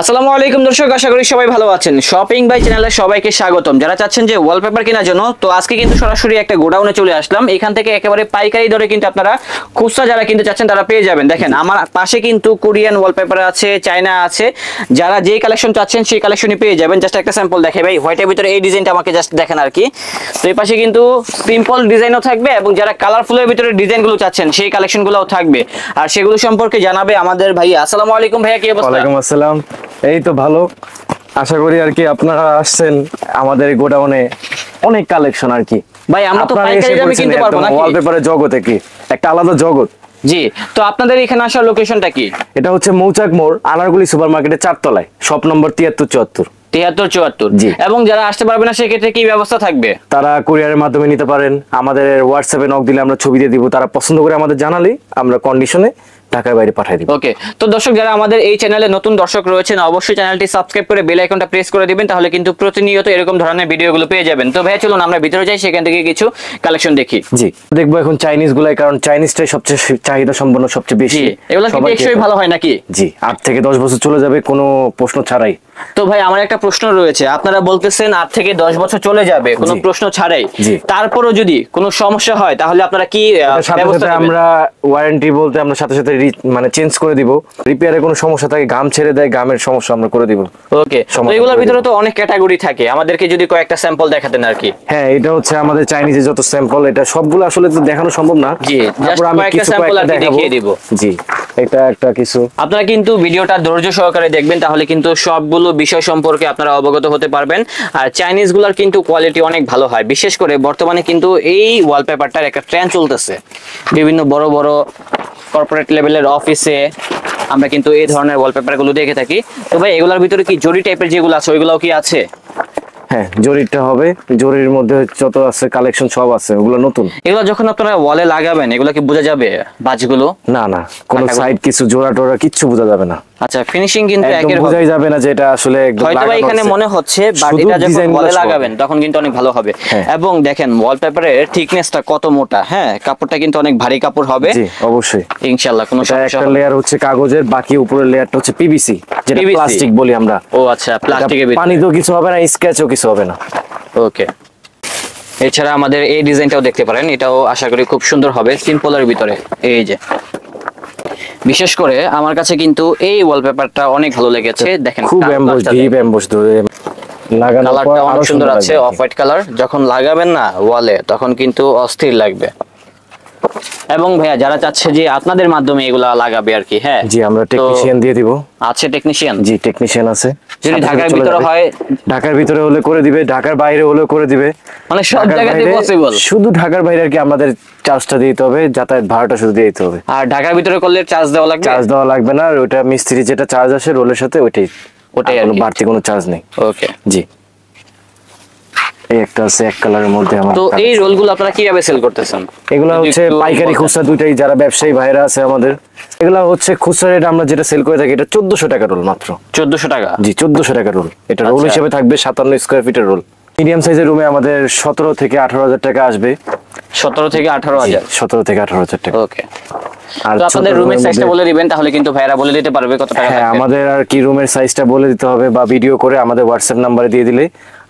আসসালামু আলাইকুম দর্শক, আশা করি সবাই ভালো আছেন। শপিং বাই চ্যানেলে সবাইকে স্বাগতম। যারা চাচ্ছেন যে ওয়ালপেপার কেনার জন্য, তো আজকে কিন্তু সরাসরি একটা গোডাউনে চলে আসলাম। এখান থেকে একেবারে পাইকারি দরে কিন্তু আপনারা খুচরা যারা কিনতে চাচ্ছেন তারা পেয়ে যাবেন। দেখেন আমার পাশে কিন্তু কোরিয়ান ওয়ালপেপার আছে, চায়না আছে। যারা যেই কালেকশন চাচ্ছেন সেই কালেকশনই পেয়ে যাবেন। জাস্ট একটা স্যাম্পল দেখাই ভাই, হোয়াইটের ভিতরে এই ডিজাইনটা আমাকে জাস্ট দেখেন আর কি। তো এই পাশে কিন্তু সিম্পল ডিজাইনও থাকবে এবং যারা কালারফুলের ভিতরে ডিজাইনগুলো চাচ্ছেন সেই কালেকশনগুলোও থাকবে। আর সেগুলো সম্পর্কে জানাবে আমাদের ভাইয়া। আসসালামু আলাইকুম ভাইয়া, কি অবস্থা? ওয়ালাইকুম আসসালাম। এই তো ভালো, আশা করি আর কি আপনারা আসছেন আমাদের গোডাউনে অনেক কালেকশন আর কি। ভাই আমরা তো পাইকারি দামে কিনতে পারবো না, ওয়ালপেপারের জগতে কি একটা আলাদা জগৎ। জি, তো আপনাদের এখানে আসার লোকেশনটা কি? এটা হচ্ছে মৌচাক মোড়, আনারগুলি সুপার মার্কেটের ৪ তলায়, শপ নম্বর ৭৩-৭৪। ৭৩-৭৪। জি। এবং যারা আসতে পারবে না সেক্ষেত্রে কি ব্যবস্থা থাকবে? তারা কুরিয়ারের মাধ্যমে নিতে পারেন। আমাদের হোয়াটসঅ্যাপে নক দিলে আমরা ছবি দিয়ে দিব, তারা পছন্দ করে আমাদের জানালেই আমরা কন্ডিশনে ঢাকার বাইরে পাঠিয়ে দিব। ওকে, তো দর্শক যারা আমাদের এই চ্যানেলে নতুন দর্শক রয়েছেন অবশ্যই চ্যানেলটি সাবস্ক্রাইব করে বেল আইকনটা প্রেস করে দিবেন, তাহলে কিন্তু প্রতিনিয়ত এরকম ধরনের ভিডিওগুলো পেয়ে যাবেন। তো ভাই চলুন আমরা ভিতরে যাই, সেখান থেকে কিছু কালেকশন দেখি। জি, দেখবো এখন চাইনিজ গুলাই, কারণ চাইনিজটাই সবচেয়ে চাহিদা সম্পন্ন, সবচেয়ে বেশি। এগুলো কি টেকসই ভালো হয় নাকি? জি, ৮ থেকে ১০ বছর চলে যাবে কোনো প্রশ্ন ছাড়াই। তো ভাই আমার একটা প্রশ্ন রয়েছে, আপনারা বলতেছেন ৮ থেকে ১০ বছর চলে যাবে কোনো প্রশ্ন ছাড়াই, তারপরও যদি কোনো সমস্যা হয় তাহলে আপনারা কি ব্যবস্থা নেবেন? আমরা ওয়ারেন্টি বলতে আমরা সাথে সাথে মানে চেঞ্জ করে দিব। রিপেয়ারে কোনো সমস্যা থাকে, গাম ছেড়ে দেয়, গামের সমস্যা আমরা করে দিব। ওকে, তো এগুলোর ভিতরে তো অনেক ক্যাটাগরি থাকে, আমাদেরকে যদি কয়েকটা স্যাম্পল দেখাতেন আর কি। হ্যাঁ, এটা হচ্ছে আমাদের চাইনিজের যত স্যাম্পল, এটা সবগুলো আসলে তো দেখানো সম্ভব না। জি, তারপর আমি কয়েকটা কিছু স্যাম্পল আর কি দেখিয়ে দিব। জি, এটা একটা কিছু। আপনারা কিন্তু ভিডিওটা ধৈর্য সহকারে দেখবেন, তাহলে কিন্তু সবগুলো বিষয় সম্পর্কে আপনারা অবগত হতে পারবেন। আর চাইনিজ গুলার কিন্তু কোয়ালিটি অনেক ভালো হয়, বিশেষ করে বর্তমানে কিন্তু এই ওয়ালপেপারটার একটা ট্রেন্ড চলতেছে। বিভিন্ন বড় বড় কর্পোরেট লেভেলের অফিসে আমরা কিন্তু এই ধরনের ওয়ালপেপার গুলো দেখে থাকি। তো ভাই এগুলোর ভিতরে কি জরি টাইপের যেগুলো আছে ওইগুলোও কি আছে? হ্যাঁ, জরিটা হবে, জরির মধ্যে যত আছে কালেকশন সব আছে, ওগুলো নতুন। এগুলো যখন আপনারা ওয়ালে লাগাবেন এগুলো কি বোঝা যাবে বাজগুলো? না না, কোনো সাইড কিছু জোড়া টোড়া কিচ্ছু বোঝা যাবে না। আচ্ছা, ফিনিশিং কিন্তু একদম বোঝাই যাবে না যে এটা আসলে একদম হয়তো লাগানো এখানে আছে। মনে হচ্ছে, বাট এটা যখন ওয়ালে লাগাবেন তখন কিন্তু অনেক ভালো হবে। এবং দেখেন ওয়ালপেপারের থিকনেসটা কত মোটা। হ্যাঁ, কাপড়টা কিন্তু অনেক ভারী কাপড় হবে। জি অবশ্যই, ইনশাআল্লাহ কোনো সমস্যা হবে না। একটা লেয়ার হচ্ছে কাগজের, বাকি উপরের লেয়ারটা হচ্ছে পিভিসি, যেটা প্লাস্টিক বলি আমরা। ও আচ্ছা, প্লাস্টিকের ভিতরে পানি তো কিছু হবে না, স্ক্র্যাচও কিছু হবে না। ওকে, এছাড়া আমাদের এই ডিজাইনটাও দেখতে পারেন, এটাও আশা করি খুব সুন্দর হবে সিম্পলের ভিতরে। এই যে বিশেষ করে আমার কাছে কিন্তু এই ওয়ালপেপারটা অনেক ভালো লেগেছে। দেখেন খুব এমবস, ডিপ এমবস ধরে লাগানো, কালারটা অনেক সুন্দর আছে, অফ হোয়াইট কালার। যখন লাগাবেন না ওয়ালে তখন কিন্তু অস্থির লাগবে। এবং ভাইয়া যারা চাচ্ছে যে আপনাদের মাধ্যমে এগুলা লাগাবে আর কি, হ্যাঁ জি, আমরা টেকনিশিয়ান দিয়ে দিব। আছে টেকনিশিয়ান? জি, টেকনিশিয়ান আছে। যদি ঢাকার ভিতরে হয়? ঢাকার ভিতরে হলে করে দিবে, ঢাকার বাইরে হলে করে দিবে, মানে সব জায়গাতে পসিবল। শুধু ঢাকার বাইরে আর কি আমাদের চার্জটা দিতে হবে, যাতায়াত ভাড়াটা শুধু দিয়ে দিতে হবে। আর ঢাকার ভিতরে করলে চার্জ দেওয়া লাগবে? চার্জ দেওয়া লাগবে না, ওটা মিস্ত্রি যেটা চার্জ আসে রোলের সাথে ওটাই আর কি, বাড়তি কোনো চার্জ নেই। ওকে, জি। এই একটা আছে এক কালারের মধ্যে আমার। তো এই রোলগুলো আপনারা কিভাবে সেল করতেছেন? এগুলা হচ্ছে পাইকারি খুচরা দুইটাই, যারা ব্যবসায়ী ভাইরা আছে আমাদের। এগুলা হচ্ছে খুচরা রেট আমরা যেটা সেল করে থাকি, এটা ১৪০০ টাকা রোল মাত্র। ১৪০০ টাকা? জি, ১৪০০ টাকা রোল। এটা রোল হিসেবে থাকবে ৫৭ স্কয়ার ফিটের রোল। মিডিয়াম সাইজের রুমে আমাদের ১৭ থেকে ১৮,০০০ টাকা আসবে। ১৭ থেকে ১৮,০০০? ১৭ থেকে ১৮,০০০ টাকা। ওকে, আর আপনাদের রুমের সাইজটা বলে দিবেন, তাহলে কিন্তু ভাইরা বলে দিতে পারবে কত টাকা। হ্যাঁ, আমাদের আর কি রুমের সাইজটা বলে দিতে হবে, বা ভিডিও করে আমাদের হোয়াটসঅ্যাপ নম্বরে দিয়ে দিলে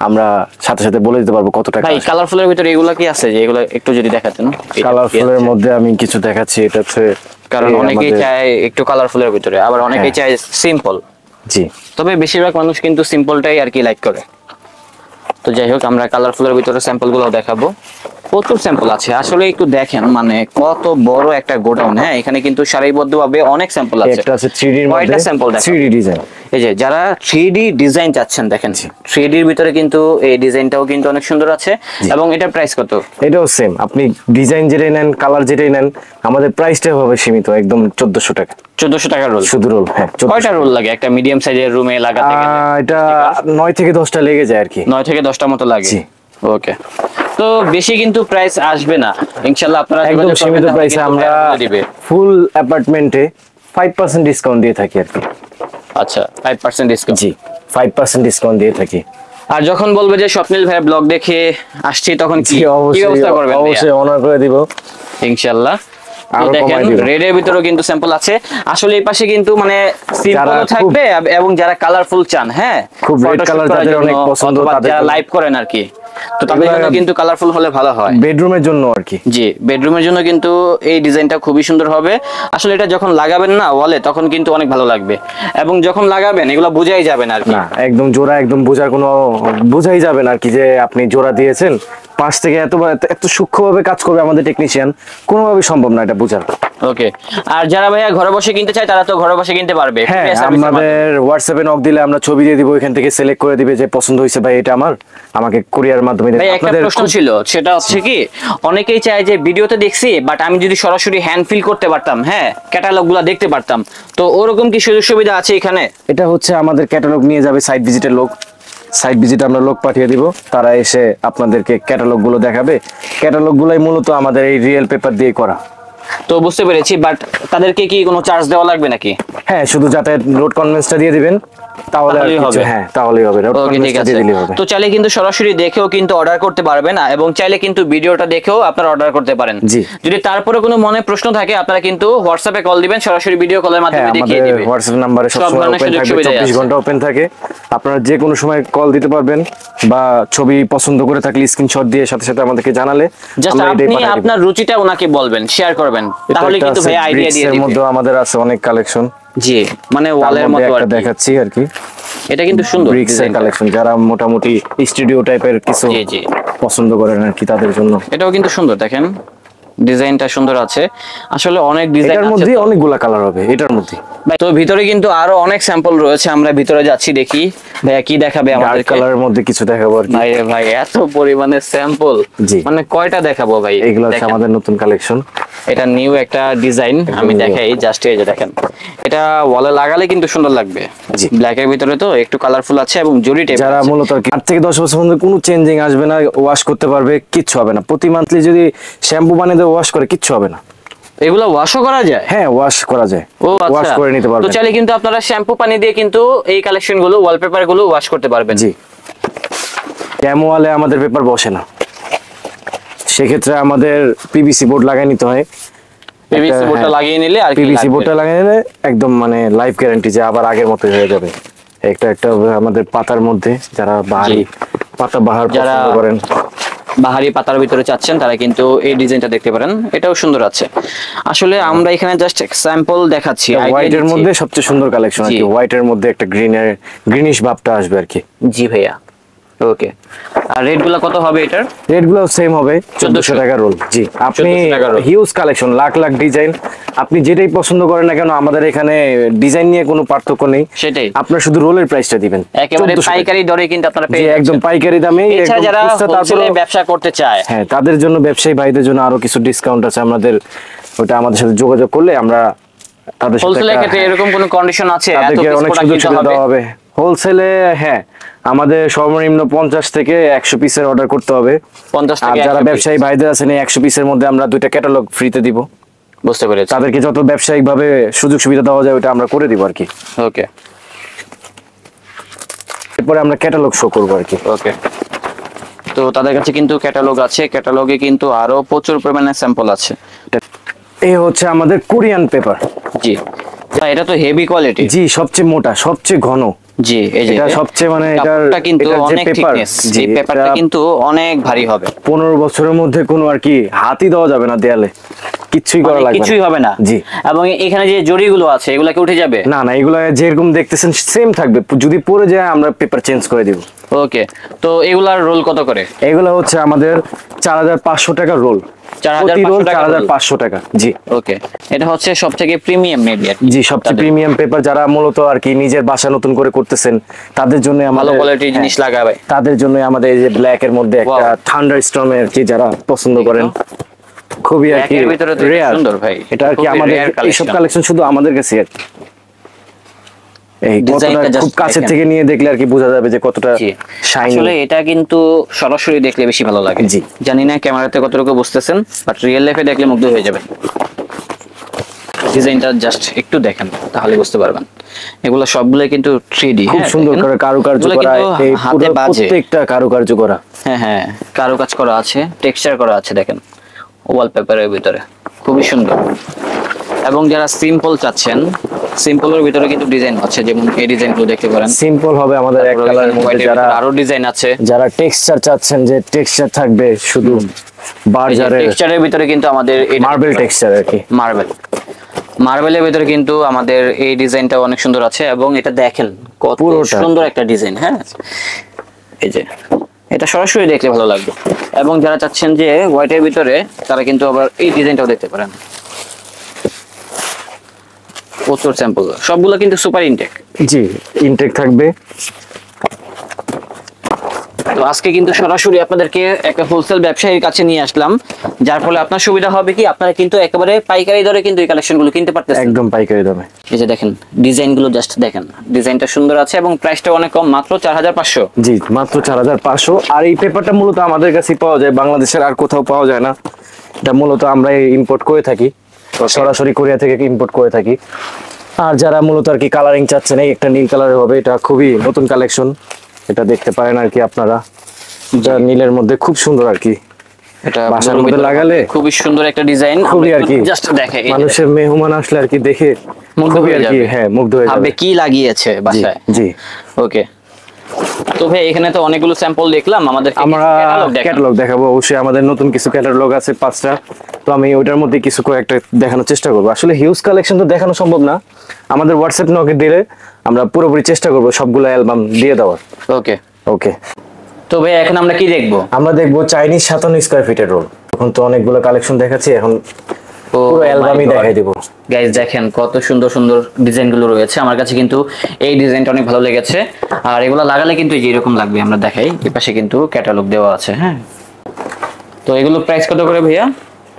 আমরা সাথে সাথে বলে দিতে পারবো কত টাকা। ভাই কালারফুলের ভিতরে এগুলা কি আছে, যে এগুলো একটু যদি দেখাতেন? কালারফুলের মধ্যে আমি কিছু দেখাচ্ছি। এটা হচ্ছে, কারণ অনেকেই চায় একটু কালারফুলের ভিতরে, আবার অনেকেই চায় সিম্পল। জি, তবে বেশিরভাগ মানুষ কিন্তু সিম্পলটাই আর কি লাইক করে। তো যাই হোক, আমরা কালারফুলের ভিতরে স্যাম্পল গুলো দেখাবো। প্রচুর স্যাম্পল আছে আসলে, একটু দেখেন মানে কত বড় একটা গোডাউন। হ্যাঁ, এখানে কিন্তু সারিবদ্ধভাবে অনেক স্যাম্পল আছে। একটা আছে 3D এর মধ্যে, কয়টা স্যাম্পল দেখেন? 3D design. এই যে যারা 3D ডিজাইন চাচ্ছেন, দেখেন 3D এর ভিতরে কিন্তু এই ডিজাইনটাও কিন্তু অনেক সুন্দর আছে। এবং এটার প্রাইস কত? এটাও সেম, আপনি ডিজাইন যেটাই নেন, কালার যেটাই নেন, আমাদের প্রাইসটা হবে সীমিত, একদম ১৪০০ টাকা। ১৪০০ টাকা রোল? শুধু রোল। হ্যাঁ, কয়টা রোল লাগে একটা মিডিয়াম সাইজের রুমে লাগাতে গেলে? এটা ৯ থেকে ১০টা লেগে যায় আর কি। ৯ থেকে ১০টা মতো লাগে। ওকে, তো বেশি কিন্তু প্রাইস আসবে না ইনশাআল্লাহ। আপনারা একদম সীমিত প্রাইসে আমরা ফুল অ্যাপার্টমেন্টে 5% ডিসকাউন্ট দিয়ে থাকি আর কি। আচ্ছা, 5% ডিসকাউন্ট? জি, 5% ডিসকাউন্ট দিয়ে থাকি। আর যখন বলবে যে স্বপ্নিল ভাই ব্লগ দেখে আসছি, তখন কি ব্যবস্থা করবেন? অবশ্যই অনার করে দিব ইনশাআল্লাহ। তো আরো দেখেন কমাই দিব। রেড এর ভিতরেও কিন্তু স্যাম্পল আছে। আসলে এই পাশে কিন্তু মানে সিম্পলও খুব- থাকবে এবং যারা কালারফুল চান, হ্যাঁ খুব red photoshoot color করার যাদের জন্য অনেক পছন্দ, অথবা তাদের যারা জন্য। লাইভ করেন আর কি, তো তাদের এগুলা জন্য কিন্তু কালারফুল হলে ভালো হয়। বেডরুমের জন্য আর কি। জি, বেডরুমের জন্য কিন্তু এই ডিজাইনটা খুবই সুন্দর হবে। আসলে এটা যখন লাগাবেন না ওয়ালে তখন কিন্তু অনেক ভালো লাগবে, এবং যখন লাগাবেন এগুলো বোঝাই যাবে না আর কি। না একদম জোড়া, একদম বোঝাই যাবে না আর কি যে আপনি জোড়া দিয়েছেন। পাশ থেকে এত সূক্ষ্মভাবে কাজ করবে আমাদের টেকনিশিয়ান, কোনোভাবে সম্ভব না এটা বোঝা। ওকে, আর যারা ভাইয়া ঘরে বসে কিনতে চায় তারা তো ঘরে বসে কিনতে পারবে। হ্যাঁ, Free service এর মাধ্যমে। আমাদের হোয়াটসঅ্যাপে নক দিলে আমরা ছবি দিয়ে দিব, এখান থেকে সিলেক্ট করে দিবে যে পছন্দ হয়েছে ভাই এটা আমাকে কুরিয়ার মাধ্যমে ভাই দিন। একটা আপনাদের প্রশ্ন ছিল, সেটা হচ্ছে কি অনেকেই চায় যে ভিডিওতে দেখছি বাট আমি যদি সরাসরি হ্যান্ড ফিল করতে পারতাম, হ্যাঁ ক্যাটালগ গুলা দেখতে পারতাম, তো ওরকম কি সুযোগ সুবিধা আছে এখানে? এটা হচ্ছে আমাদের ক্যাটালগ নিয়ে যাবে সাইট ভিজিটের লোক, সাইট ভিজিট আমরা লোক পাঠিয়ে দিব, তারা এসে আপনাদেরকে ক্যাটালগ গুলো দেখাবে। ক্যাটালগ গুলাই মূলত আমাদের এই রিয়েল পেপার দিয়ে করা। তো বুঝতে পেরেছি, বাট তাদেরকে কি কোনো চার্জ দেওয়া লাগবে নাকি? হ্যাঁ, শুধু যাতায়াত রোড কনভেন্সটা দিয়ে দিবেন তাহলে আর তাহলেই কিছু, হবে। হ্যাঁ তাহলেই হবে, রোড ওকে ঠিক কনভেন্সটা আছে। দিয়ে দিলেই হবে। তো চাইলে কিন্তু সরাসরি দেখেও কিন্তু অর্ডার করতে পারবেন, এবং চাইলে কিন্তু ভিডিওটা দেখেও আপনারা অর্ডার করতে পারেন। জি। যদি তারপরে কোনো মনে প্রশ্ন থাকে আপনারা কিন্তু হোয়াটসঅ্যাপে কল দিবেন, সরাসরি ভিডিও কলের হ্যাঁ, মাধ্যমে দেখিয়ে আমাদের দিবে। হোয়াটসঅ্যাপ নাম্বারে সব সবসময় ধরনের ওপেন সুযোগ থাকবে, সুবিধাই 24 আছে। ঘন্টা ওপেন থাকে। আপনারা যে কোনো সময় কল দিতে পারবেন, বা ছবি পছন্দ করে থাকলে স্ক্রিনশট দিয়ে সাথে সাথে আমাদেরকে জানালে জাস্ট আমরা এটাই আপনি পাঠিয়ে দিব। আপনার রুচিটা ওনাকে বলবেন, শেয়ার করবেন, এটা তাহলে একটা কিন্তু আছে, ভাই আইডিয়া দিয়ে bricks এর দিবে। মধ্যেও আমাদের আছে অনেক কালেকশন, জি, মানে ওয়ালের মতো আর একটা কি। দেখাচ্ছি আর কি। এটা কিন্তু সুন্দর ব্রিক্স এর ডিজাইনটা। কালেকশন, যারা মোটামুটি স্টুডিও টাইপের কিছু জি, জি। পছন্দ করেন আর কি, তাদের জন্য। এটাও কিন্তু সুন্দর, দেখেন ডিজাইনটা সুন্দর আছে। আসলে অনেক ডিজাইন এটার আছে মধ্যে তো। অনেকগুলা কালার হবে এটার মধ্যে। ভাই, তো ভিতরে কিন্তু আরো অনেক স্যাম্পল রয়েছে, আমরা ভিতরে যাচ্ছি দেখি ভাইয়া কি দেখাবে ডার্ক আমাদেরকে। কালারের মধ্যে কিছু দেখাবো আর কি। ভাই রে ভাই, এত পরিমাণে স্যাম্পল, জি। মানে কয়টা দেখাবো ভাই? এগুলো হচ্ছে দেখেন। আমাদের নতুন কালেকশন। এটা নিউ একটা ডিজাইন, আমি new। দেখাই জাস্ট, এই যে দেখেন, এটা ওয়ালে লাগালে কিন্তু সুন্দর লাগবে। জি। ব্ল্যাক এর ভিতরে তো একটু কালারফুল আছে এবং জরি টাইপ। যারা মূলত আর কি 8 থেকে 10 বছর মধ্যে কোনো চেঞ্জিং আসবে না, ওয়াশ করতে পারবে, কিচ্ছু হবে না। প্রতি মান্থলি যদি শ্যাম্পু বানিয়ে দিয়ে ওয়াশ করে কিচ্ছু হবে না। এগুলো ওয়াশও করা যায়? হ্যাঁ, ওয়াশ করা যায়, ও ওয়াশ আচ্ছা, করে নিতে তো পারবেন। চাইলে কিন্তু আপনারা শ্যাম্পু পানি দিয়ে কিন্তু এই কালেকশন গুলো, ওয়ালপেপার গুলো ওয়াশ করতে পারবেন। জি, ড্যামো ওয়ালে আমাদের পেপার বসে না, সেক্ষেত্রে আমাদের পিভিসি বোর্ড লাগাই নিতে হয়। পিভিসি বোর্ডটা লাগিয়ে নিলে আর কি পিভিসি লাগবে। বোর্ডটা লাগিয়ে নিলে একদম মানে লাইফ গ্যারান্টি যে আবার আগের মতো হয়ে যাবে। একটা আমাদের পাতার মধ্যে যারা বাহারি পাতা বাহার যারা পছন্দ করেন, বাহারি পাতার ভিতরে চাচ্ছেন, তারা কিন্তু এই ডিজাইনটা দেখতে পারেন, এটাও সুন্দর আছে। আসলে আমরা এখানে জাস্ট স্যাম্পল দেখাচ্ছি, idea হোয়াইট এর দিচ্ছি। মধ্যে সবচেয়ে সুন্দর কালেকশন আর জি। কি। হোয়াইট এর মধ্যে একটা গ্রিনিশ ভাবটা আসবে আর কি। জি ভাইয়া, ওকে। আর রেট গুলা কত হবে এটার? রেট গুলো সেম হবে, 1400 1400 টাকা রোল। জি, আপনি 1400 টাকা roll। Huge collection, lakh lakh design, আপনি যেটাই পছন্দ করেন না কেন আমাদের এখানে ডিজাইন নিয়ে কোনো পার্থক্য নেই। সেটাই, আপনার শুধু রোলের প্রাইসটা দিবেন একেবারে 1400 টাকা। পাইকারি দরে কিন্তু আপনারা জি, পেয়ে একদম পাইকারি দামে। এছাড়া যারা হোলসেলে ব্যবসা করতে চায়, হ্যাঁ, তাদের জন্য, ব্যবসায়ী ভাইদের জন্য আরো কিছু ডিসকাউন্ট আছে আমাদের। ওটা আমাদের সাথে যোগাযোগ করলে আমরা তাদের সাথে হোলসেলের ক্ষেত্রে এরকম কোনো কন্ডিশন আছে? এত তাদেরকে পিস অনেক প্রোডাক্ট সুযোগ দিতে সুবিধা হবে? দেওয়া হবে। হোলসেলে হ্যাঁ, আমাদের সর্বনিম্ন 50 থেকে 100 পিসের অর্ডার করতে হবে। 50 আর থেকে যারা 100 ব্যবসায়ী ভাইদের আছেন, এই 100 পিসের মধ্যে আমরা 2টা ক্যাটালগ ফ্রিতে দিব। বুঝতে পেরেছি, তাদেরকে যত ব্যবসায়িক ভাবে সুযোগ সুবিধা দেওয়া যায় ওটা আমরা করে দিব আর কি। ওকে এরপরে আমরা ক্যাটালগ শো করবো আর কি। ওকে। তো তাদের কাছে কিন্তু ক্যাটালগ আছে, ক্যাটালগে কিন্তু আরো প্রচুর পরিমাণে স্যাম্পল আছে। এই হচ্ছে আমাদের কোরিয়ান পেপার। জি, এটা তো হেভি কোয়ালিটি। জি, সবচেয়ে মোটা, সবচেয়ে ঘন। জি, এই যে এটা সবচেয়ে মানে এটার কাপড়টা কিন্তু এটার যে অনেক পেপার, থিকনেস, জি, এই পেপারটা এটা কিন্তু অনেক ভারী হবে। 15 বছরের মধ্যে কোনো আর কি হাতই দেওয়া যাবে না দেয়ালে, কিচ্ছুই করা মানে লাগবে কিছুই হবে না। জি। এবং এখানে যে জরিগুলো আছে এগুলা কি উঠে যাবে? না না, এগুলো যেরকম দেখতেছেন সেম থাকবে, যদি পরে যায় আমরা পেপার চেঞ্জ করে দিব। ওকে, তো এগুলার রোল কত করে? এগুলো হচ্ছে আমাদের 4500 টাকা রোল, 4500 প্রতি রোল টাকা roll। 4500 টাকা। জি ওকে, এটা হচ্ছে সবথেকে প্রিমিয়াম মিডিয়া। জি, সবচেয়ে প্রিমিয়াম পেপার, যারা মূলত আর কি নিজের বাসা নতুন করে করতেছেন তাদের জন্য ভালো আমাদের, কোয়ালিটির জিনিস হ্যাঁ, লাগাবে। তাদের জন্য আমাদের এই যে ব্ল্যাক এর মধ্যে একটা Wow। থান্ডার স্টর্ম এর কি যারা পছন্দ করেন, খুবই আর কি Black এর ভিতরে তো এটা রেয়ার। সুন্দর ভাই, এটা আর কি খুবই আমাদের rare এইসব collection। কালেকশন শুধু আমাদের কাছে আর কি। এই Design-টা কতটা just খুব কাছে দেখেন। থেকে নিয়ে দেখলে আর কি বোঝা যাবে যে কতটা জি, শাইনি। আসলে এটা কিন্তু সরাসরি দেখলে বেশি ভালো লাগে। জি। জানি না ক্যামেরাতে কতটুকু বুঝতেছেন, বাট রিয়েল লাইফে দেখলে মুগ্ধ হয়ে যাবেন। ডিজাইনটা জাস্ট একটু দেখেন তাহলে বুঝতে পারবেন। এগুলো সবগুলো কিন্তু 3D, খুব সুন্দর করে কারুকার্য করা, এই হাতে পুরো বাজে। প্রত্যেকটা কারুকার্য করা। হ্যাঁ হ্যাঁ, কারুকাজ করা আছে, টেক্সচার করা আছে, দেখেন ওয়ালপেপারের ভিতরে। খুবই সুন্দর। এবং যারা সিম্পল চাচ্ছেন, সিম্পলের ভিতরে কিন্তু ডিজাইন আছে, যেমন এই ডিজাইনগুলো দেখতে পারেন। সিম্পল হবে আমাদের এক কালারের মধ্যে। হোয়াইটের যারা ভিতরে আরো ডিজাইন আছে, যারা টেক্সচার চাচ্ছেন যে টেক্সচার থাকবে শুধু বার্জারের টেক্সচারের ভিতরে কিন্তু আমাদের মার্বেল টেক্সচার আর কি। মার্বেলের ভিতরে কিন্তু আমাদের এই ডিজাইনটা অনেক সুন্দর আছে। এবং এটা দেখেন কত পুরোটা সুন্দর একটা ডিজাইন। হ্যাঁ, এই যে এটা সরাসরি দেখলে ভালো লাগবে। এবং যারা চাচ্ছেন যে হোয়াইটের ভিতরে, তারা কিন্তু আবার এই ডিজাইনটাও দেখতে পারেন। প্রচুর স্যাম্পল, সবগুলো কিন্তু সুপার ইনটেক। জি, ইনটেক থাকবে। তো আজকে কিন্তু সরাসরি আপনাদেরকে একটা হোলসেল ব্যবসায়ীর কাছে নিয়ে আসলাম, যার ফলে আপনার সুবিধা হবে কি, আপনারা কিন্তু একেবারে পাইকারি দরে কিন্তু এই কালেকশনগুলো কিনতে পারতেছেন। একদম পাইকারি দামে। এই যে দেখেন ডিজাইনগুলো, জাস্ট দেখেন ডিজাইনটা সুন্দর আছে এবং প্রাইসটা অনেক কম, মাত্র 4500। জি, মাত্র 4500। আর এই পেপারটা মূলত আমাদের কাছেই পাওয়া যায়, বাংলাদেশের আর কোথাও পাওয়া যায় না। এটা মূলত আমরা ইম্পোর্ট করে থাকি, সরাসরি কোরিয়া থেকে ইম্পোর্ট করে থাকি। আর যারা মূলত আর কি কালারিং চাচ্ছেন, এই একটা নীল কালারের হবে, এটা খুবই নতুন কালেকশন। এটা দেখতে পারেন আর কি আপনারা, এটা নীলের মধ্যে খুব সুন্দর আর কি। এটা বাসার মধ্যে লাগালে খুবই সুন্দর একটা ডিজাইন, খুবই আর কি জাস্ট দেখে মানুষের মেহমান আসলে আর কি দেখে মুগ্ধ খুবই হয়ে আর কি, যাবে। হ্যাঁ, মুগ্ধ হয়ে ভাববে যাবে কি লাগিয়েছে বাসায়। জি। ওকে, তো ভাই এখানে তো অনেকগুলো স্যাম্পল দেখলাম, আমাদের আমরা ক্যাটালগ দেখাবো অবশ্যই। আমাদের নতুন কিছু ক্যাটালগ আছে 5টা, তো আমি ওইটার মধ্যে কিছু কয়েকটা দেখানোর চেষ্টা করবো। আসলে হিউজ কালেকশন তো দেখানো সম্ভব না, আমাদের হোয়াটসঅ্যাপ নকে দিলে আমরা পুরোপুরি চেষ্টা করবো সবগুলো অ্যালবাম দিয়ে দেওয়ার। ওকে ওকে, তো ভাই এখন আমরা কি দেখবো? আমরা দেখবো চাইনিজ 57 স্কয়ার ফিটের রোল। এখন তো অনেকগুলো কালেকশন দেখাচ্ছি, এখন পুরো অ্যালবামই দেখাই দেবো। গাইস দেখেন কত সুন্দর সুন্দর ডিজাইনগুলো রয়েছে, আমার কাছে কিন্তু এই ডিজাইনটা অনেক ভালো লেগেছে। আর এগুলো লাগালে কিন্তু এই যে এরকম লাগবে, আমরা দেখাই। এই পাশে কিন্তু ক্যাটালগ দেওয়া আছে। হ্যাঁ, তো এগুলো প্রাইস কত করে ভাইয়া?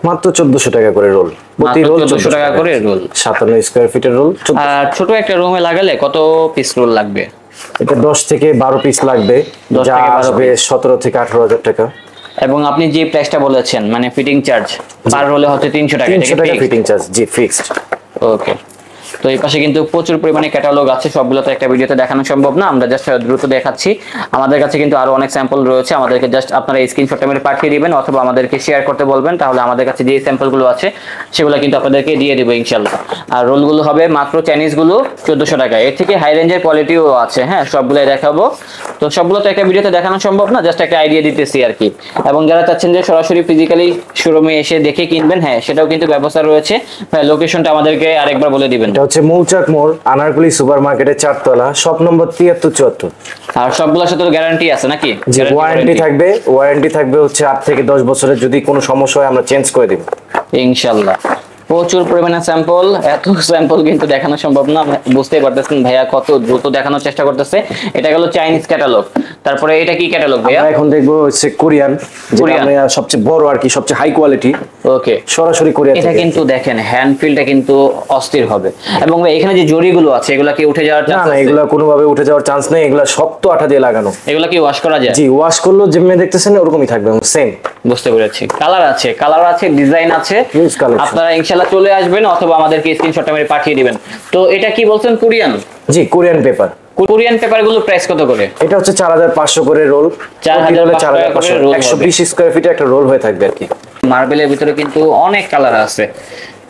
মাত্র 1400 টাকা করে রোল, প্রতি রোল 1400 টাকা করে রোল। 57 স্কয়ার ফিটের রোল। আর ছোট একটা রুমে লাগালে কত পিস রোল লাগবে? এটা 10 থেকে 12 পিস লাগবে, 10 যা থেকে 12 আসবে 17 থেকে 18,000 টাকা। এবং আপনি যে প্রাইসটা বলেছেন, মানে ফিটিং চার্জ পার রোলে হচ্ছে 300 টাকা। 300 টাকা ফিটিং চার্জ, জি, ফিক্সড। ওকে, তো এই পাশে কিন্তু প্রচুর পরিমাণে ক্যাটালগ আছে, সবগুলো তো একটা ভিডিওতে দেখানো সম্ভব না, আমরা জাস্ট দ্রুত দেখাচ্ছি। আমাদের কাছে কিন্তু আরো অনেক স্যাম্পল রয়েছে, আমাদেরকে জাস্ট আপনারা স্ক্রিনশটটা মেরে পাঠিয়ে দিবেন অথবা আমাদেরকে শেয়ার করতে বলবেন, তাহলে আমাদের কাছে যে স্যাম্পলগুলো আছে সেগুলো কিন্তু আপনাদেরকে দিয়ে দেবো ইনশাআল্লাহ। আর রোলগুলো হবে মাত্র চাইনিজগুলো 1400 টাকা, এর থেকে হাই রেঞ্জের কোয়ালিটিও আছে। হ্যাঁ, সবগুলোই দেখাবো। তো সবগুলো তো একটা ভিডিওতে দেখানো সম্ভব না, জাস্ট একটা আইডিয়া দিতেছি আর কি। এবং যারা চাচ্ছেন যে সরাসরি ফিজিক্যালি শোরুমে এসে দেখে কিনবেন, হ্যাঁ সেটাও কিন্তু ব্যবস্থা রয়েছে। হ্যাঁ, লোকেশনটা আমাদেরকে আরেকবার বলে দিবেন। এটা হচ্ছে মৌচাক মোড়, আনারকুলি সুপার মার্কেটের 4 তলা, শপ নম্বর 7374। আর সবগুলোর সাথে তো গ্যারান্টি আছে নাকি? জি, ওয়ারেন্টি থাকবে। ওয়ারেন্টি থাকবে হচ্ছে 8 থেকে 10 বছরের, যদি কোনো সমস্যা হয় আমরা চেঞ্জ করে দেব ইনশাআল্লাহ। প্রচুর পরিমাণে স্যাম্পল, এত স্যাম্পল কিন্তু দেখানো সম্ভব না, বুঝতেই পারতেছেন ভাইয়া কত দ্রুত দেখানোর চেষ্টা করতেছে। এটা গেল চাইনিজ ক্যাটালগ, তারপরে এটা কি ক্যাটালগ ভাইয়া? আমরা এখন দেখবো হচ্ছে কোরিয়ান, যেটা আমরা সবচেয়ে বড় আর কি, সবচেয়ে হাই কোয়ালিটি। ওকে, সরাসরি কোরিয়া এটা থেকে। কিন্তু দেখেন হ্যান্ড ফিলটা কিন্তু অস্থির হবে। এবং ভাই এখানে যে জরিগুলো আছে এগুলা কি উঠে যাওয়ার না চান্স না, আছে? এগুলা কোনোভাবে উঠে যাওয়ার চান্স নেই, এগুলা শক্ত আঠা দিয়ে লাগানো। এগুলা কি ওয়াশ করা যায়? জি, ওয়াশ করলেও যেমনি দেখতেছেন ওরকমই থাকবে, সেম। বুঝতে পেরেছি। কালার আছে, ডিজাইন আছে। Huge collection। আপনারা ইনশাআল্লাহ চলে আসবেন অথবা আমাদেরকে স্ক্রিনশটটা মেরে পাঠিয়ে দিবেন। তো এটা কি বলছেন, কোরিয়ান? জি, কোরিয়ান পেপার। কোরিয়ান পেপারগুলো প্রাইস কত করে? এটা হচ্ছে 4500 করে রোল। 4500 রোল, 120 স্কয়ার ফিটে একটা রোল হয়ে থাকবে আর কি। মার্বেলের ভিতরে কিন্তু অনেক কালার আছে,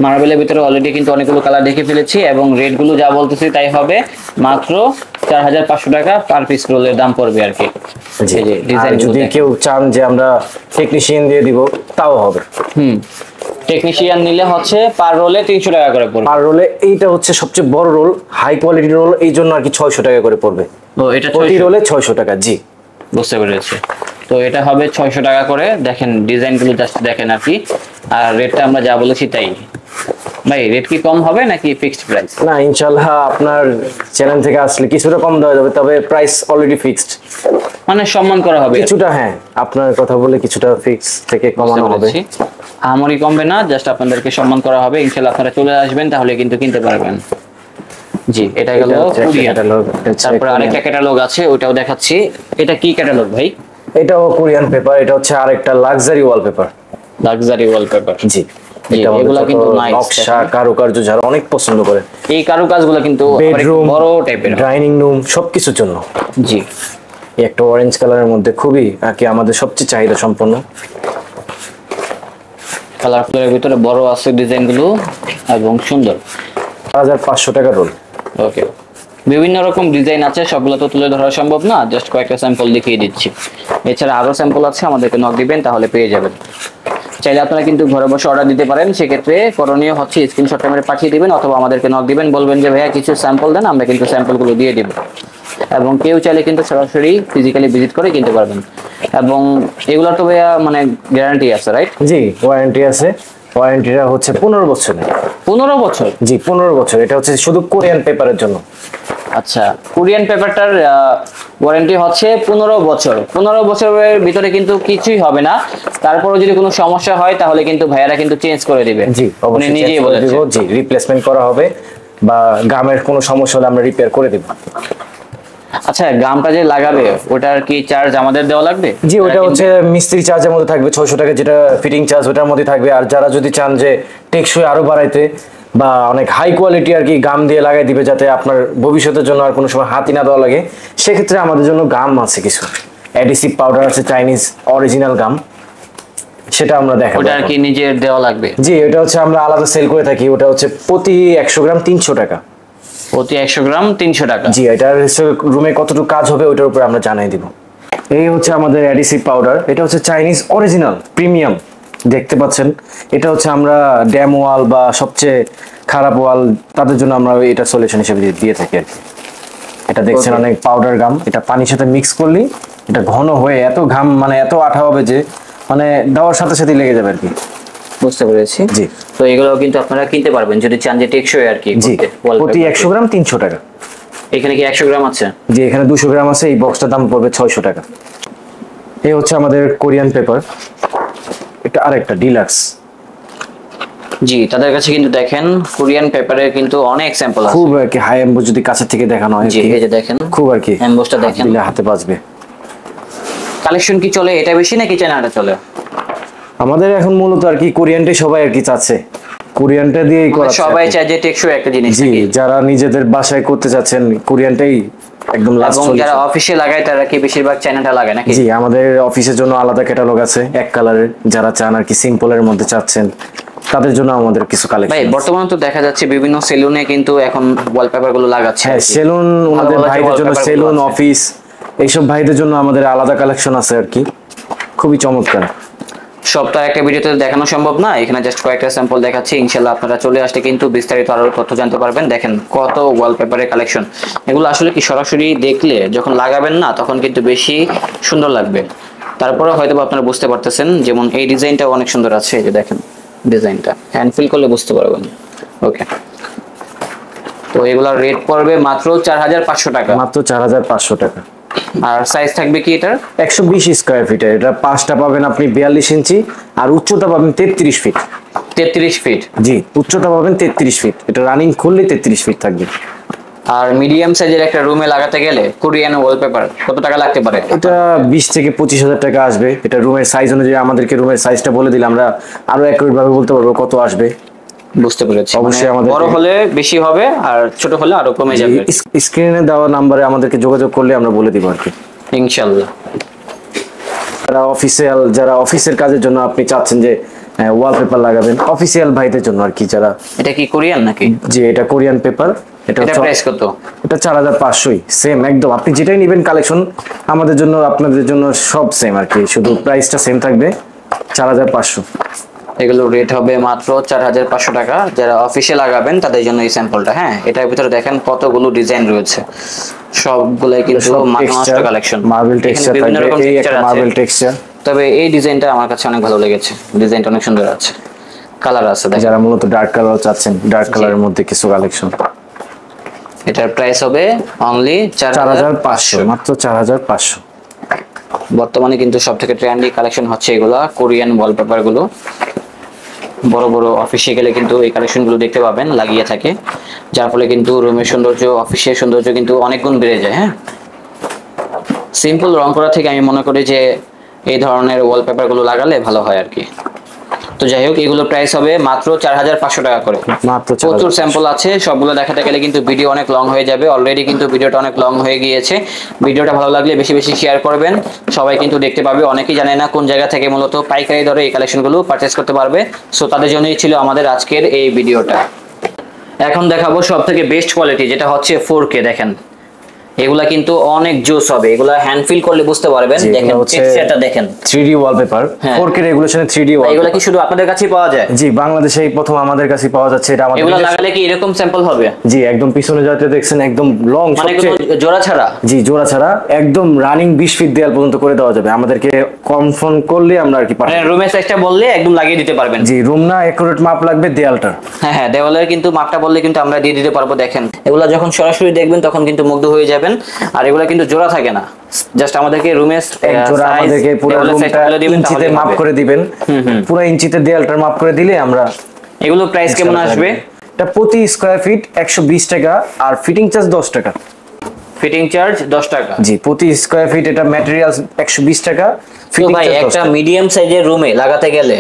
মার্বেলের ভিতরে অলরেডি কিন্তু অনেকগুলো কালার দেখে ফেলেছি। এবং রেট গুলো যা বলতেছি তাই হবে, মাত্র 4500 টাকা পার পিস রোলের দাম পড়বে আর কি। জি, এই যে আর ডিজাইন যদি কেউ চান যে আমরা টেকনিশিয়ান দিয়ে দিব, তাও হবে। টেকনিশিয়ান নিলে হচ্ছে পার রোলে 300 টাকা করে পড়বে। আর রোলে এইটা হচ্ছে সবচেয়ে বড় রোল, হাই কোয়ালিটির রোল, এই জন্য আর কি 600 টাকা করে পড়বে। ও, এটা প্রতি 600? রোলে 600 টাকা। জি, বুঝতে পেরেছি। তো এটা হবে 600 টাকা করে। দেখেন ডিজাইনগুলো জাস্ট দেখেন আর কি। আর রেটটা আমরা যা বলেছি তাই। ভাই রেট কি কম হবে নাকি ফিক্সড প্রাইস? না, ইনশাআল্লাহ আপনার চ্যানেল থেকে আসলে কিছুটা কম দেওয়া যাবে, তবে প্রাইস অলরেডি ফিক্সড। মানে সম্মান করা হবে কিছুটা, হ্যাঁ, আপনার কথা বলে কিছুটা ফিক্স থেকে কমানো হবে। আমারই কমবে না, জাস্ট আপনাদেরকে সম্মান করা হবে ইনশাআল্লাহ। আপনারা চলে আসবেন তাহলে কিন্তু কিনতে পারবেন। জি, এটা গেল কোরিয়ান। তারপর আরেকটা ক্যাটালগ আছে, ওটাও দেখাচ্ছি। এটা কি ক্যাটালগ ভাই? এটাও কোরিয়ান পেপার। এটা হচ্ছে আরেকটা লাক্সারি ওয়ালপেপার। Luxury wallpaper. জি, এগুলা কিন্তু নাইস, নকশা কারুকার্য যারা অনেক পছন্দ করে, এই কারুকাজগুলো কিন্তু বেডরুম, বড় টাইপের, ডাইনিং রুম, সবকিছুর জন্য। জি, এই একটা অরেঞ্জ কালারের মধ্যে খুবই আর কি আমাদের সবচেয়ে চাহিদা সম্পন্ন। কালারফুলের ভিতরে বড় আছে ডিজাইন গুলো এবং সুন্দর। 4500 টাকা রোল। ওকে, বিভিন্ন রকম ডিজাইন আছে, সবগুলো তো তুলে ধরা সম্ভব না, জাস্ট কয়েকটা স্যাম্পল দেখিয়ে দিচ্ছি। এছাড়া আরো স্যাম্পল আছে, আমাদেরকে নক দিবেন তাহলে পেয়ে যাবেন। চাইলে আপনারা কিন্তু ঘরে বসে অর্ডার দিতে পারেন, সেক্ষেত্রে করণীয় হচ্ছে স্ক্রিনশট মেরে পাঠিয়ে দিবেন অথবা আমাদেরকে নক দিবেন, বলবেন যে ভাইয়া কিছু স্যাম্পল দেন, আমরা কিন্তু স্যাম্পলগুলো দিয়ে দিব। এবং কেউ চাইলে কিন্তু সরাসরি ফিজিক্যালি ভিজিট করে কিনতে পারবেন। এবং এগুলোর তো ভাইয়া মানে গ্যারান্টি আছে, রাইট? জি, ওয়ারেন্টি আছে। ওয়ারেন্টিটা হচ্ছে 15 বছরের। 15 বছর? জি, 15 বছর। এটা হচ্ছে শুধু কোরিয়ান পেপারের জন্য। আচ্ছা, কোরিয়ান পেপারটার ওয়ারেন্টি হচ্ছে 15 বছর। 15 বছরের ভিতরে কিন্তু কিছুই হবে না, তারপরে যদি কোনো সমস্যা হয় তাহলে কিন্তু ভাইয়ারা কিন্তু চেঞ্জ করে দিবে। জি, উনি অবশ্যই নিজেই চেঞ্জ করে বলেছে। দিব। জি, রিপ্লেসমেন্ট করা হবে বা গামের কোনো সমস্যা হলে আমরা রিপেয়ার করে দেব। আচ্ছা, গামটা যে লাগাবে ওটার কি চার্জ আমাদের দেওয়া লাগবে? জি, ওটা হচ্ছে মিস্ত্রি চার্জের মধ্যে থাকবে 600 টাকা, যেটা ফিটিং চার্জ ওটার মধ্যে থাকবে। আর যারা যদি চান যে টেকসই আরো বাড়াইতে বা অনেক হাই কোয়ালিটি আর কি গাম দিয়ে লাগাই দিবে, যাতে আপনার ভবিষ্যতের জন্য আর কোনো সময় হাতি না দেওয়া লাগে, সেক্ষেত্রে আমাদের জন্য গাম আছে কিছু। অ্যাডিসিভ পাউডার আছে, চাইনিজ অরিজিনাল গাম, সেটা আমরা দেখাবো। ওটা আর কি নিজের দেওয়া লাগবে? জি, এটা হচ্ছে আমরা আলাদা সেল করে থাকি। ওটা হচ্ছে প্রতি 100 গ্রাম 300 টাকা। প্রতি 100 গ্রাম 300 টাকা? জি, এটার রুমে কতটুকু কাজ হবে ওটার উপর আমরা জানাই দিব। এই হচ্ছে আমাদের অ্যাডিসিভ পাউডার। এটা হচ্ছে চাইনিজ অরিজিনাল প্রিমিয়াম, দেখতে পাচ্ছেন। এটা হচ্ছে আমরা ড্যাম ওয়াল বা সবচেয়ে খারাপ ওয়াল তাদের জন্য আমরা এটা সলিউশন হিসেবে দিয়ে থাকি আর কি। এটা দেখছেন অনেক পাউডার গাম, এটা পানির সাথে মিক্স করলেই এটা ঘন হয়ে এত ঘাম মানে এত আঠা হবে যে মানে দেওয়ার সাথে সাথে লেগে যাবে আর কি। বুঝতে পেরেছি। জি, তো এগুলো কিন্তু আপনারা কিনতে পারবেন যদি চান যে টেকসই আর কি। জি, প্রতি 100 গ্রাম 300 টাকা। এখানে কি 100 গ্রাম আছে? জি, এখানে 200 গ্রাম আছে। এই বক্সটার দাম পড়বে 600 টাকা। এই হচ্ছে আমাদের কোরিয়ান পেপার। এটা আরেকটা ডিলাক্স। জি, তাদের কাছে কিন্তু দেখেন কোরিয়ান পেপারের কিন্তু অনেক স্যাম্পল আছে। খুব আর কি হাই এমবো, যদি কাছে থেকে দেখানো হয়। জি, এই যে দেখেন খুব আর কি এমবোসটা দেখেন, দিলে হাতে বাজবে। কালেকশন কি চলে এটা বেশি নাকি চায়নাটা চলে? আমাদের এখন মূলত আর কি কোরিয়ানটাই সবাই আর কি চাচ্ছে, কোরিয়ানটা দিয়েই করা। সবাই চায় যে টেকসই একটা জিনিস। জি, যারা নিজেদের বাসায় করতে চাচ্ছেন কোরিয়ানটাই একদম লাস্ট। এবং যারা অফিসে লাগায় তারা কি বেশিরভাগ চায়নাটা লাগায় নাকি? জি, আমাদের অফিসের জন্য আলাদা ক্যাটালগ আছে এক কালারের। যারা চান আর কি সিম্পলের মধ্যে চাচ্ছেন তাদের জন্য আমাদের কিছু কালেকশন। ভাই, বর্তমানে তো দেখা যাচ্ছে বিভিন্ন সেলুনে কিন্তু এখন ওয়ালপেপার গুলো লাগাচ্ছে। হ্যাঁ, সেলুন ওনাদের ভাইদের জন্য, সেলুন অফিস এইসব ভাইদের জন্য আমাদের আলাদা কালেকশন আছে আর কি, খুবই চমৎকার। সব তো একটা ভিডিওতে দেখানো সম্ভব না, এখানে জাস্ট কয়েকটা স্যাম্পল দেখাচ্ছি। ইনশাআল্লাহ আপনারা চলে আসলে কিন্তু বিস্তারিত আরো তথ্য জানতে পারবেন। দেখেন কত ওয়ালপেপারের কালেকশন। এগুলো আসলে কি সরাসরি দেখলে যখন লাগাবেন না তখন কিন্তু বেশি সুন্দর লাগবে। তারপরে হয়তো আপনারা বুঝতে পারতেছেন, যেমন এই ডিজাইনটা অনেক সুন্দর আছে, এই যে দেখেন ডিজাইনটা, হ্যান্ড ফিল করলে বুঝতে পারবেন। ওকে, তো এগুলোর রেট পড়বে মাত্র 4500 টাকা। মাত্র 4500 টাকা। আর সাইজ থাকবে কি এটার? 120 স্কয়ার ফিটের। এটা পাঁচটা পাবেন আপনি 42 ইঞ্চি, আর উচ্চতা পাবেন 33 ফিট। 33 ফিট? জি, উচ্চতা পাবেন 33 ফিট। এটা রানিং খুললে 33 ফিট থাকবে। আর মিডিয়াম সাইজের একটা রুমে লাগাতে গেলে কোরিয়ান ওয়ালপেপার কত টাকা লাগতে পারে? এটা 20 থেকে 25,000 টাকা আসবে। এটা রুমের সাইজ অনুযায়ী আমাদেরকে রুমের সাইজটা বলে দিলে আমরা আরো অ্যাকুরেট ভাবে বলতে পারবো কত আসবে। বুঝতে পেরেছি। অবশ্যই মানে আমাদের বড় হলে বেশি হবে আর ছোট হলে আরো কমে যাবে। স্ক্রিনে দেওয়া নাম্বারে আমাদেরকে যোগাযোগ করলে আমরা বলে দিব আর কি, ইনশাআল্লাহ। যারা অফিসের কাজের জন্য আপনি চাচ্ছেন যে ওয়ালপেপার লাগাবেন, অফিসিয়াল ভাইদের জন্য আর কি। যারা, এটা কি কোরিয়ান নাকি? জি, এটা কোরিয়ান পেপার। এটা প্রাইস কত? এটা 4500ই সেম একদম। আপনি যেটাই নেবেন কালেকশন আমাদের জন্য আপনাদের জন্য সব সেম আর কি, শুধু প্রাইসটা সেম থাকবে 4500। এগুলো রেট হবে মাত্র 4500 টাকা। যারা অফিসে লাগাবেন তাদের জন্য এই স্যাম্পলটা। হ্যাঁ, এটার ভিতরে দেখেন কতগুলো ডিজাইন রয়েছে, সবগুলাই কিন্তু মাথা কালেকশন। মার্বেল টেক্সচার থাকবে, এই একটা মার্বেল টেক্সচার। তবে এই ডিজাইনটা আমার কাছে অনেক ভালো লেগেছে, ডিজাইনটা অনেক সুন্দর আছে, কালার আছে। যারা মূলত ডার্ক কালার চাচ্ছেন, ডার্ক কালারের মধ্যে কিছু কালেকশন। এটার প্রাইস হবে অনলি 4500, মাত্র 4500। বর্তমানে কিন্তু সবথেকে ট্রেন্ডি কালেকশন হচ্ছে এগুলা কোরিয়ান ওয়ালপেপার গুলো। বড় বড় অফিসে গেলে কিন্তু এই কালেকশন গুলো দেখতে পাবেন লাগিয়ে থাকে, যার ফলে কিন্তু রুমের সৌন্দর্য, অফিসের সৌন্দর্য কিন্তু অনেক গুণ বেড়ে যায়। হ্যাঁ, সিম্পল রং করা থেকে আমি মনে করি যে এই ধরনের ওয়ালপেপার গুলো লাগালে ভালো হয় আর কি। তো যাই হোক, এগুলো প্রাইস হবে মাত্র 4500 টাকা করে। মাত্র প্রচুর স্যাম্পল আছে, সবগুলো দেখাতে গেলে কিন্তু ভিডিও অনেক লং হয়ে যাবে। অলরেডি কিন্তু ভিডিওটা অনেক লং হয়ে গিয়েছে। ভিডিওটা ভালো লাগলে বেশি বেশি শেয়ার করবেন, সবাই কিন্তু দেখতে পাবে। অনেকেই জানে না কোন জায়গা থেকে মূলত পাইকারি দরে এই কালেকশনগুলো পারচেজ করতে পারবে। সো তাদের জন্যই ছিল আমাদের আজকের এই ভিডিওটা। এখন দেখাবো সব থেকে বেস্ট কোয়ালিটি, যেটা হচ্ছে 4K। দেখেন এগুলা কিন্তু অনেক জোস হবে, এগুলা হ্যান্ড ফিল করলে বুঝতে পারবেন। দেখেন টেক্সচারটা দেখেন, 3D wallpaper, 4K রেগুলেশনে 3D wallpaper. এগুলা কি শুধু আপনাদের কাছেই পাওয়া যায়? জি, বাংলাদেশে এই প্রথম আমাদের কাছে পাওয়া যাচ্ছে। এটা আমাদের এগুলা লাগালে কি এরকম স্যাম্পল হবে? জি, একদম পিছনে যাতে দেখছেন একদম লং, মানে কোনো জোড়া ছাড়া? জি, জোড়া ছাড়া একদম রানিং 20 ফিট দেয়াল পর্যন্ত করে দেওয়া যাবে। আমাদেরকে কনফার্ম করলে আমরা আর কি মানে রুমের সাইজটা বললে একদম লাগিয়ে দিতে পারবেন? জি, রুম না, একুরেট মাপ লাগবে দেয়ালটার। হ্যাঁ হ্যাঁ, দেওয়ালের কিন্তু মাপটা বললে কিন্তু আমরা দিয়ে দিতে পারবো। দেখেন এগুলা যখন সরাসরি দেখবেন তখন কিন্তু মুগ্ধ হয়ে যাবেন। আর এগুলা কিন্তু জোড়া থাকে না, জাস্ট আমাদেরকে রুমের এক জোড়া আমাদেরকে পুরো রুমটা ইঞ্চিতে মাপ করে দিবেন। পুরো ইঞ্চিতে দেয়ালটার মাপ করে দিলে আমরা। এগুলো প্রাইস কেমন আসবে? এটা প্রতি স্কয়ার ফিট 120 টাকা, আর ফিটিং চার্জ 10 টাকা। ফিটিং চার্জ 10 টাকা? জি, প্রতি স্কয়ার ফিট। এটা ম্যাটেরিয়ালস 120 টাকা, ফিটিং চার্জ 10 টাকা। একটা মিডিয়াম সাইজের রুমে লাগাতে গেলে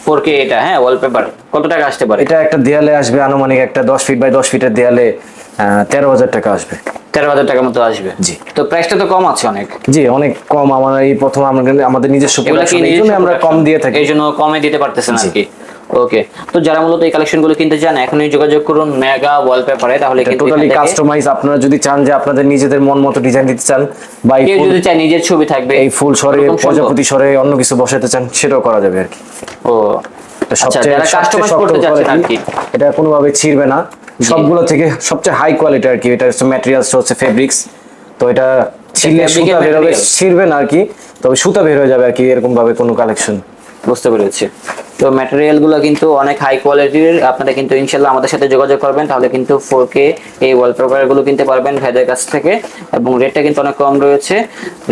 4K এটা, হ্যাঁ, ওয়ালপেপার কত টাকা আসতে পারে? এটা একটা দেয়ালে আসবে আনুমানিক, একটা 10 ফিট বাই 10 ফিটের দেয়ালে 13,000 টাকা আসবে। 13,000 টাকার মতো আসবে? জি। তো প্রাইসটা তো কম আছে অনেক। জি, অনেক কম। আমরা এই প্রথম আমাদের নিজস্ব প্রোডাকশন, এই জন্য আমরা কম দিয়ে থাকি, এই জন্য কমে দিতে পারতেছেন আর কি। ওকে, তো যারা মূলত এই কালেকশনগুলো কিনতে চান এখনই যোগাযোগ করুন মেগা ওয়ালপেপারে। তাহলে কিন্তু টোটালি কাস্টমাইজ, আপনারা যদি চান যে আপনাদের নিজেদের মন মতো ডিজাইন দিতে চান, বা কেউ যদি চায় নিজের ছবি থাকবে, এই ফুল সরে প্রজাপতি সরে অন্য কিছু বসাতে চান, সেটাও করা যাবে আর কি। ও আচ্ছা, যারা কাস্টমাইজ করতে যাচ্ছেন আর কি, এটা কোনোভাবে ছিড়বে না। সবগুলো থেকে সবচেয়ে হাই কোয়ালিটি আর কি। এটা হচ্ছে ম্যাটেরিয়ালস হচ্ছে ফেব্রিক্স। তো এটা ছিললে সুতা বের হবে, ছিড়বে না আর কি, তবে সুতা বের হয়ে যাবে আর কি, এরকম ভাবে কোনো কালেকশন। বুঝতে পেরেছি। তো ম্যাটেরিয়াল গুলো কিন্তু অনেক হাই কোয়ালিটির। আপনারা কিন্তু ইনশাআল্লাহ আমাদের সাথে যোগাযোগ করবেন, তাহলে কিন্তু 4K এই ওয়ালপেপার গুলো কিনতে পারবেন ভাইদের কাছ থেকে। এবং রেটটা কিন্তু অনেক কম রয়েছে।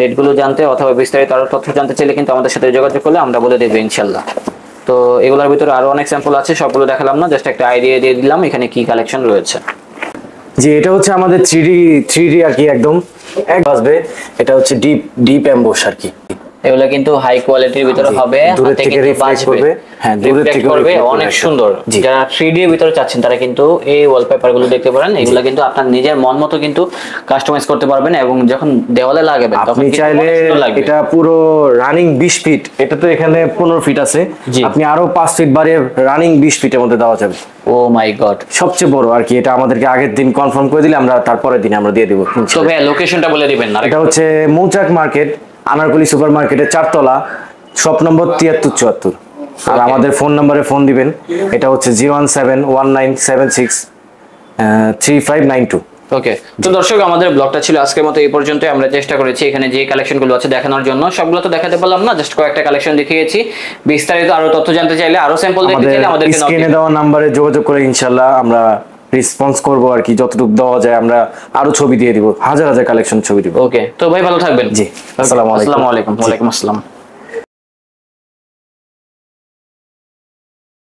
রেটগুলো জানতে অথবা বিস্তারিত আরো তথ্য জানতে চাইলে কিন্তু আমাদের সাথে যোগাযোগ করলে আমরা বলে দেব ইনশাআল্লাহ। তো এগুলোর ভিতরে আরো অনেক স্যাম্পল আছে, সবগুলো দেখালাম না, জাস্ট একটা আইডিয়া দিয়ে দিলাম এখানে কি কালেকশন রয়েছে। জি, এটা হচ্ছে আমাদের 3D আর কি, একদম এক আসবে। এটা হচ্ছে ডিপ এমবোস আর কি। এগুলো কিন্তু হাই কোয়ালিটির ভিতরে হবে, দূর থেকে রিফ্লেক্ট করবে। হ্যাঁ, দূর থেকে করবে, অনেক সুন্দর। যারা 3D এর ভিতরে চাচ্ছেন তারা কিন্তু এই ওয়ালপেপার গুলো দেখতে পারেন। এগুলো কিন্তু আপনার নিজের মন মতো কিন্তু কাস্টমাইজ করতে পারবেন, এবং যখন দেওয়ালে লাগাবেন তখন আপনি চাইলে এটা পুরো রানিং 20 ফিট, এটা তো এখানে 15 ফিট আছে, আপনি আরো 5 ফিট বাড়িয়ে রানিং 20 ফিটের মধ্যে দেওয়া যাবে। ও মাই গড, সবচেয়ে বড় আর কি। এটা আমাদেরকে আগের দিন কনফার্ম করে দিলে আমরা তারপরের দিন আমরা দিয়ে দেব। তো ভাই লোকেশনটা বলে দিবেন না? এটা হচ্ছে মৌচাক মার্কেট, আনারকলি সুপার মার্কেটের 4 তলা, শপ নম্বর 7374। আর আমাদের ফোন নম্বরে ফোন দিবেন, এটা হচ্ছে 01719763592। ওকে, তো দর্শক আমাদের ব্লগটা ছিল আজকের মতো এই পর্যন্ত। আমরা চেষ্টা করেছি এখানে যে কালেকশনগুলো আছে দেখানোর জন্য, সবগুলো তো দেখাতে পারলাম না, জাস্ট কয়েকটা কালেকশন দেখিয়েছি। বিস্তারিত আরো তথ্য জানতে চাইলে, আরো স্যাম্পল দেখতে চাইলে আমাদেরকে স্ক্রিনে দেওয়া নম্বরে যোগাযোগ করে ইনশাআল্লাহ আমরা রেসপন্স করব আর কি, যতটুকু দেওয়া যায় আমরা আরো ছবি দিয়ে দিব, হাজার হাজার কালেকশন ছবি দিব। ওকে, তো ভাই ভালো থাকবেন। জি, আসসালামু আলাইকুম। ওয়ালাইকুম আসসালাম।